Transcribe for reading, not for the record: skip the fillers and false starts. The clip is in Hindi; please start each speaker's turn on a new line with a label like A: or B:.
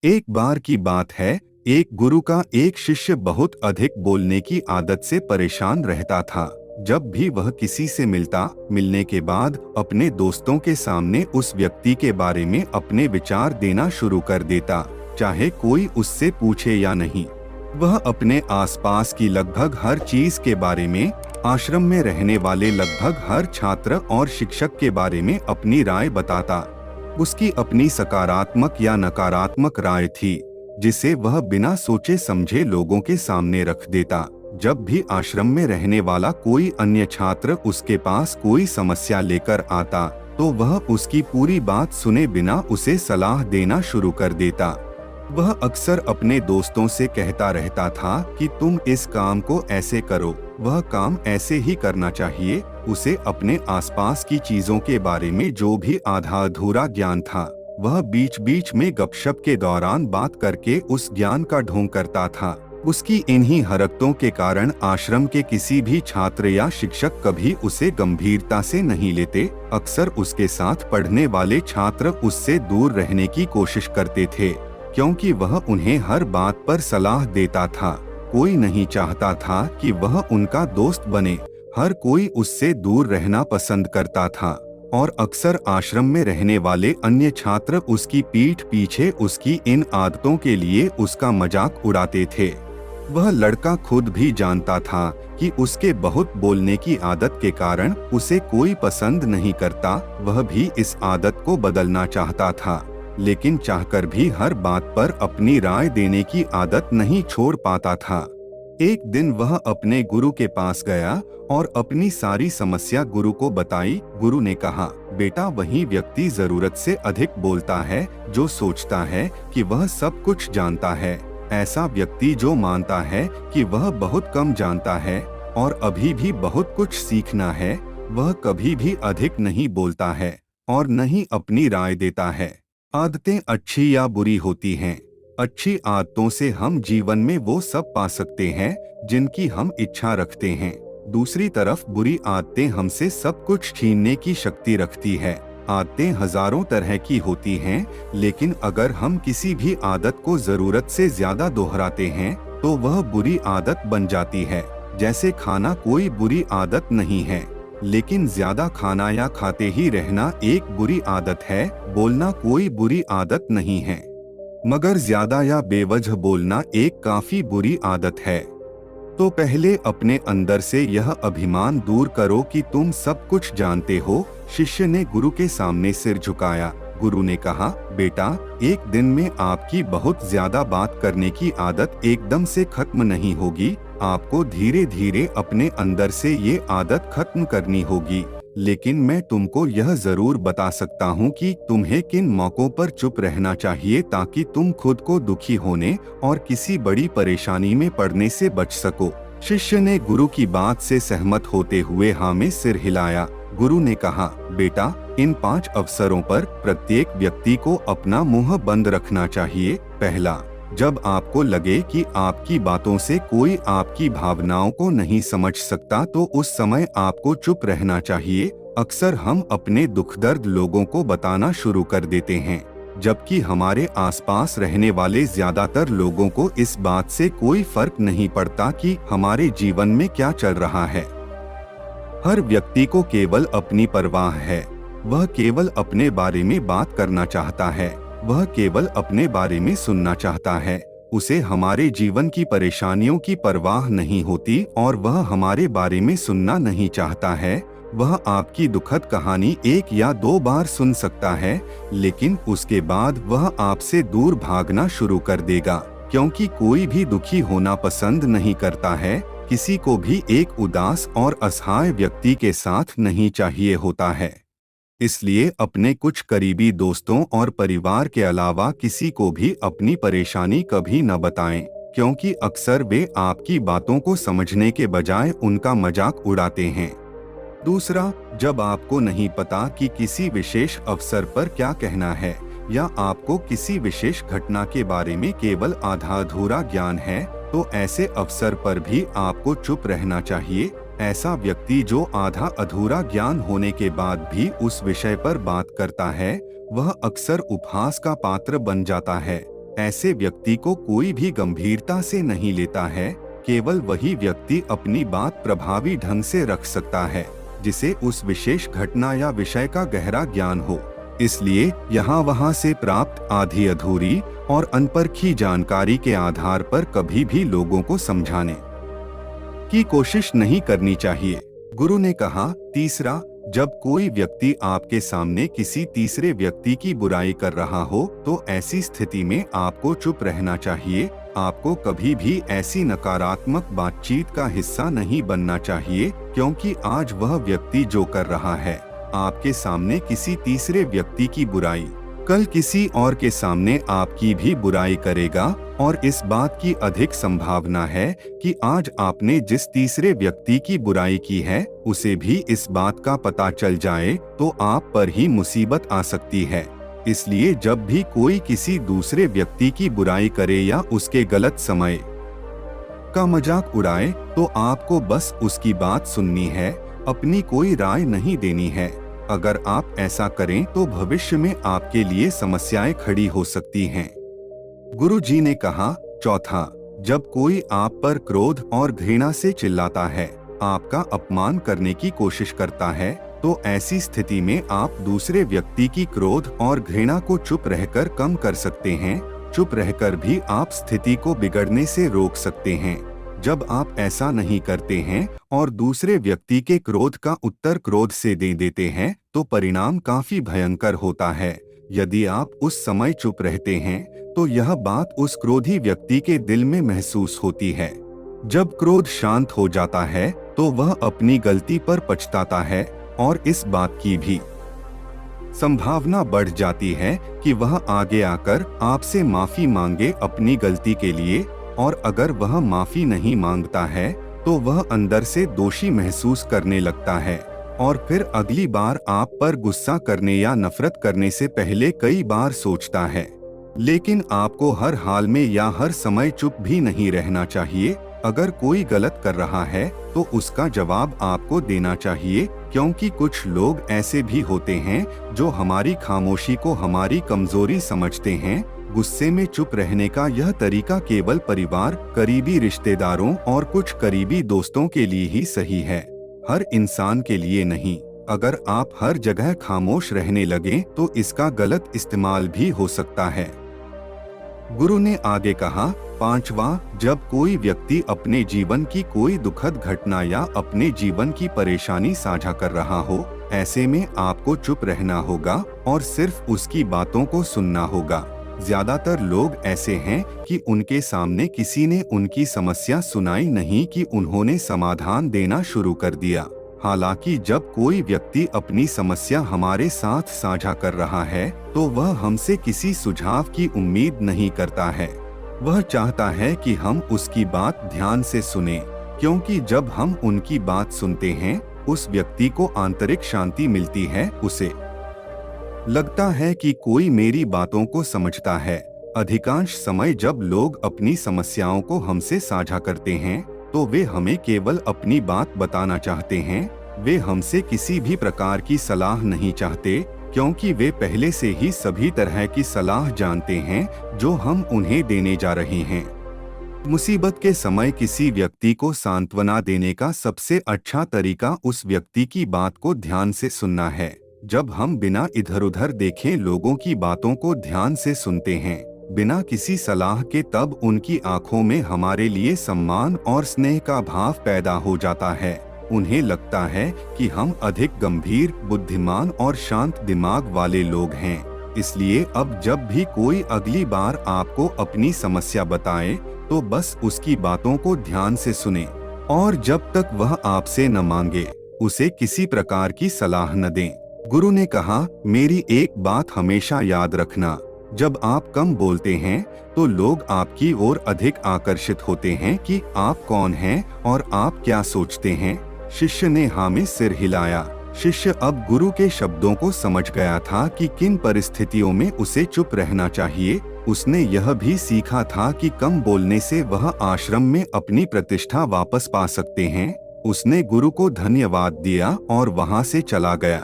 A: एक बार की बात है, एक गुरु का एक शिष्य बहुत अधिक बोलने की आदत से परेशान रहता था। जब भी वह किसी से मिलने के बाद अपने दोस्तों के सामने उस व्यक्ति के बारे में अपने विचार देना शुरू कर देता, चाहे कोई उससे पूछे या नहीं। वह अपने आसपास की लगभग हर चीज के बारे में, आश्रम में रहने वाले लगभग हर छात्र और शिक्षक के बारे में अपनी राय बताता। उसकी अपनी सकारात्मक या नकारात्मक राय थी, जिसे वह बिना सोचे समझे लोगों के सामने रख देता। जब भी आश्रम में रहने वाला कोई अन्य छात्र उसके पास कोई समस्या लेकर आता, तो वह उसकी पूरी बात सुने बिना उसे सलाह देना शुरू कर देता। वह अक्सर अपने दोस्तों से कहता रहता था कि तुम इस काम को ऐसे करो, वह काम ऐसे ही करना चाहिए। उसे अपने आसपास की चीजों के बारे में जो भी आधा अधूरा ज्ञान था, वह बीच बीच में गपशप के दौरान बात करके उस ज्ञान का ढोंग करता था। उसकी इन्हीं हरकतों के कारण आश्रम के किसी भी छात्र या शिक्षक कभी उसे गंभीरता से नहीं लेते। अक्सर उसके साथ पढ़ने वाले छात्र उससे दूर रहने की कोशिश करते थे, क्योंकि वह उन्हें हर बात पर सलाह देता था। कोई नहीं चाहता था कि वह उनका दोस्त बने। हर कोई उससे दूर रहना पसंद करता था, और अक्सर आश्रम में रहने वाले अन्य छात्र उसकी पीठ पीछे उसकी इन आदतों के लिए उसका मजाक उड़ाते थे। वह लड़का खुद भी जानता था कि उसके बहुत बोलने की आदत के कारण उसे कोई पसंद नहीं करता। वह भी इस आदत को बदलना चाहता था, लेकिन चाहकर भी हर बात पर अपनी राय देने की आदत नहीं छोड़ पाता था। एक दिन वह अपने गुरु के पास गया और अपनी सारी समस्या गुरु को बताई। गुरु ने कहा, बेटा, वही व्यक्ति जरूरत से अधिक बोलता है जो सोचता है कि वह सब कुछ जानता है। ऐसा व्यक्ति जो मानता है कि वह बहुत कम जानता है और अभी भी बहुत कुछ सीखना है, वह कभी भी अधिक नहीं बोलता है और न ही अपनी राय देता है। आदतें अच्छी या बुरी होती हैं। अच्छी आदतों से हम जीवन में वो सब पा सकते हैं जिनकी हम इच्छा रखते हैं। दूसरी तरफ बुरी आदतें हमसे सब कुछ छीनने की शक्ति रखती है। आदतें हजारों तरह की होती हैं, लेकिन अगर हम किसी भी आदत को जरूरत से ज्यादा दोहराते हैं, तो वह बुरी आदत बन जाती है। जैसे खाना कोई बुरी आदत नहीं है, लेकिन ज्यादा खाना या खाते ही रहना एक बुरी आदत है। बोलना कोई बुरी आदत नहीं है, मगर ज्यादा या बेवजह बोलना एक काफी बुरी आदत है। तो पहले अपने अंदर से यह अभिमान दूर करो कि तुम सब कुछ जानते हो। शिष्य ने गुरु के सामने सिर झुकाया। गुरु ने कहा, बेटा, एक दिन में आपकी बहुत ज्यादा बात करने की आदत एकदम से खत्म नहीं होगी। आपको धीरे धीरे अपने अंदर से ये आदत खत्म करनी होगी। लेकिन मैं तुमको यह जरूर बता सकता हूँ कि तुम्हें किन मौकों पर चुप रहना चाहिए, ताकि तुम खुद को दुखी होने और किसी बड़ी परेशानी में पड़ने से बच सको। शिष्य ने गुरु की बात से सहमत होते हुए हाँ में सिर हिलाया। गुरु ने कहा, बेटा, इन 5 अवसरों पर प्रत्येक व्यक्ति को अपना मुंह बंद रखना चाहिए। पहला, जब आपको लगे कि आपकी बातों से कोई आपकी भावनाओं को नहीं समझ सकता, तो उस समय आपको चुप रहना चाहिए। अक्सर हम अपने दुख दर्द लोगों को बताना शुरू कर देते हैं, जबकि हमारे आसपास रहने वाले ज्यादातर लोगों को इस बात से कोई फर्क नहीं पड़ता कि हमारे जीवन में क्या चल रहा है। हर व्यक्ति को केवल अपनी परवाह है। वह केवल अपने बारे में बात करना चाहता है। वह केवल अपने बारे में सुनना चाहता है। उसे हमारे जीवन की परेशानियों की परवाह नहीं होती और वह हमारे बारे में सुनना नहीं चाहता है। वह आपकी दुखद कहानी 1 या 2 बार सुन सकता है, लेकिन उसके बाद वह आपसे दूर भागना शुरू कर देगा, क्योंकि कोई भी दुखी होना पसंद नहीं करता है। किसी को भी एक उदास और असहाय व्यक्ति के साथ नहीं चाहिए होता है। इसलिए अपने कुछ करीबी दोस्तों और परिवार के अलावा किसी को भी अपनी परेशानी कभी न बताएं, क्योंकि अक्सर वे आपकी बातों को समझने के बजाय उनका मजाक उड़ाते हैं। दूसरा, जब आपको नहीं पता कि किसी विशेष अवसर पर क्या कहना है, या आपको किसी विशेष घटना के बारे में केवल आधा अधूरा ज्ञान है, तो ऐसे अवसर पर भी आपको चुप रहना चाहिए। ऐसा व्यक्ति जो आधा अधूरा ज्ञान होने के बाद भी उस विषय पर बात करता है, वह अक्सर उपहास का पात्र बन जाता है। ऐसे व्यक्ति को कोई भी गंभीरता से नहीं लेता है। केवल वही व्यक्ति अपनी बात प्रभावी ढंग से रख सकता है जिसे उस विशेष घटना या विषय का गहरा ज्ञान हो। इसलिए यहाँ वहाँ से प्राप्त आधी अधूरी और अनपरखी जानकारी के आधार पर कभी भी लोगों को समझाने की कोशिश नहीं करनी चाहिए। गुरु ने कहा, तीसरा, जब कोई व्यक्ति आपके सामने किसी तीसरे व्यक्ति की बुराई कर रहा हो तो ऐसी स्थिति में आपको चुप रहना चाहिए। आपको कभी भी ऐसी नकारात्मक बातचीत का हिस्सा नहीं बनना चाहिए, क्योंकि आज वह व्यक्ति जो कर रहा है आपके सामने किसी तीसरे व्यक्ति की बुराई, कल किसी और के सामने आपकी भी बुराई करेगा। और इस बात की अधिक संभावना है कि आज आपने जिस तीसरे व्यक्ति की बुराई की है उसे भी इस बात का पता चल जाए तो आप पर ही मुसीबत आ सकती है। इसलिए जब भी कोई किसी दूसरे व्यक्ति की बुराई करे या उसके गलत समय का मजाक उड़ाए तो आपको बस उसकी बात सुननी है, अपनी कोई राय नहीं देनी है। अगर आप ऐसा करें तो भविष्य में आपके लिए समस्याएं खड़ी हो सकती हैं। गुरु जी ने कहा, चौथा, जब कोई आप पर क्रोध और घृणा से चिल्लाता है, आपका अपमान करने की कोशिश करता है, तो ऐसी स्थिति में आप दूसरे व्यक्ति की क्रोध और घृणा को चुप रहकर कम कर सकते हैं। चुप रहकर भी आप स्थिति को बिगड़ने से रोक सकते हैं। जब आप ऐसा नहीं करते हैं और दूसरे व्यक्ति के क्रोध का उत्तर क्रोध से दे देते हैं तो परिणाम काफी भयंकर होता है। यदि आप उस समय चुप रहते हैं तो यह बात उस क्रोधी व्यक्ति के दिल में महसूस होती है। जब क्रोध शांत हो जाता है तो वह अपनी गलती पर पछताता है और इस बात की भी संभावना बढ़ जाती है कि वह आगे आकर आपसे माफी मांगे अपनी गलती के लिए। और अगर वह माफी नहीं मांगता है तो वह अंदर से दोषी महसूस करने लगता है और फिर अगली बार आप पर गुस्सा करने या नफरत करने से पहले कई बार सोचता है। लेकिन आपको हर हाल में या हर समय चुप भी नहीं रहना चाहिए। अगर कोई गलत कर रहा है तो उसका जवाब आपको देना चाहिए, क्योंकि कुछ लोग ऐसे भी होते हैं जो हमारी खामोशी को हमारी कमजोरी समझते हैं। गुस्से में चुप रहने का यह तरीका केवल परिवार, करीबी रिश्तेदारों और कुछ करीबी दोस्तों के लिए ही सही है, हर इंसान के लिए नहीं। अगर आप हर जगह खामोश रहने लगें तो इसका गलत इस्तेमाल भी हो सकता है। गुरु ने आगे कहा, पांचवा, जब कोई व्यक्ति अपने जीवन की कोई दुखद घटना या अपने जीवन की परेशानी साझा कर रहा हो, ऐसे में आपको चुप रहना होगा और सिर्फ उसकी बातों को सुनना होगा। ज्यादातर लोग ऐसे हैं कि उनके सामने किसी ने उनकी समस्या सुनाई नहीं कि उन्होंने समाधान देना शुरू कर दिया। हालांकि जब कोई व्यक्ति अपनी समस्या हमारे साथ साझा कर रहा है तो वह हमसे किसी सुझाव की उम्मीद नहीं करता है। वह चाहता है कि हम उसकी बात ध्यान से सुनें, क्योंकि जब हम उनकी बात सुनते हैं उस व्यक्ति को आंतरिक शांति मिलती है। उसे लगता है कि कोई मेरी बातों को समझता है। अधिकांश समय जब लोग अपनी समस्याओं को हमसे साझा करते हैं तो वे हमें केवल अपनी बात बताना चाहते हैं। वे हमसे किसी भी प्रकार की सलाह नहीं चाहते, क्योंकि वे पहले से ही सभी तरह की सलाह जानते हैं जो हम उन्हें देने जा रहे हैं। मुसीबत के समय किसी व्यक्ति को सांत्वना देने का सबसे अच्छा तरीका उस व्यक्ति की बात को ध्यान से सुनना है। जब हम बिना इधर उधर देखे लोगों की बातों को ध्यान से सुनते हैं, बिना किसी सलाह के, तब उनकी आंखों में हमारे लिए सम्मान और स्नेह का भाव पैदा हो जाता है। उन्हें लगता है कि हम अधिक गंभीर, बुद्धिमान और शांत दिमाग वाले लोग हैं। इसलिए अब जब भी कोई अगली बार आपको अपनी समस्या बताए तो बस उसकी बातों को ध्यान से सुनें और जब तक वह आपसे न मांगे उसे किसी प्रकार की सलाह न दें। गुरु ने कहा, मेरी एक बात हमेशा याद रखना, जब आप कम बोलते हैं तो लोग आपकी ओर अधिक आकर्षित होते हैं कि आप कौन हैं और आप क्या सोचते हैं। शिष्य ने हाँ में सिर हिलाया। शिष्य अब गुरु के शब्दों को समझ गया था कि किन परिस्थितियों में उसे चुप रहना चाहिए। उसने यह भी सीखा था कि कम बोलने से वह आश्रम में अपनी प्रतिष्ठा वापस पा सकते हैं। उसने गुरु को धन्यवाद दिया और वहां से चला गया।